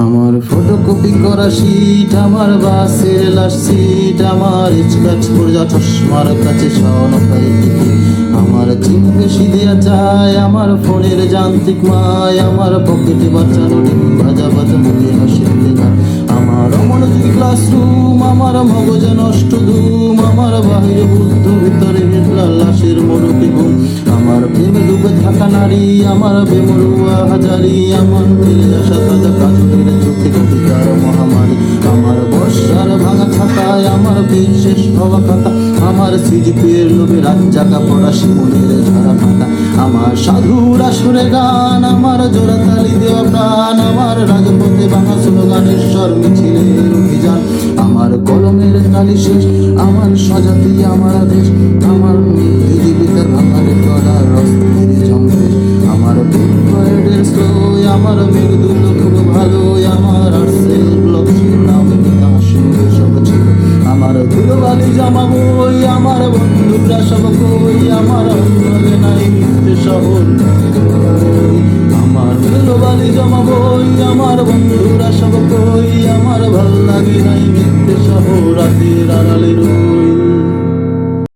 আমার ফটোকপি করা শীট, আমার বাসের লাশ সিট, আমার স্ক্র্যাচ করে যা চশমার কাছে সনকাই দিকে, আমার চিন বেশি দেয়া যায়, আমার ফোনের যান্ত্রিক মায়, আমার পকেটে বাঁচানো ডিম ভাজা ভাজা মুখে হাসি না, আমার অমনোযোগী ক্লাসরুম, আমার মগজে নষ্ট ধুম, আমার বাহিরে বুদ্ধ ভিতরে হিটলার লাশের মোড়কে ঘুম, আমার প্রেমে ডুবে থাকা নারী, আমার বেমরুয়া হাজারি, আমার ফেলে আসা তাজা কাজলের চোখে কবিতার মহামারী, আমার বর্ষার ভাঙা ছাতায়, আমার বীর শেষ হওয়া খাতা, আমার সিজিপির লোভে রাত জাগা পড়া শিমুলের ঝরা পাতা, আমার সাধুর আসরে গান, আমার জোড়া তালি দেওয়া প্রাণ, আমার রাজপথে ভাঙা স্লোগানের স্বর মিছিলের অভিযান, আমার কলমের কালি শেষ, আমার স্বজাতি, আমার দেশ, আমার জীবিকার ভাঙারে গলার রস্তির জম্পেশ, আমার বুকয়েডের স্লো, আমার মেঘদূত খুব ভালো, আমার আর্টসেল ব্লক নামে সঙ্গে সব ছিল, আমার ধুলোবালি জামা বই, আমার বন্ধুরা সব কই, আমার ভালো নাই মিথ্যে শহর, আমার ধুলোবালি জামা বই, আমার বন্ধুরা সব কই, আমার ভাল লাগে নাই মিথ্যে শহর, রাতের আড়ালের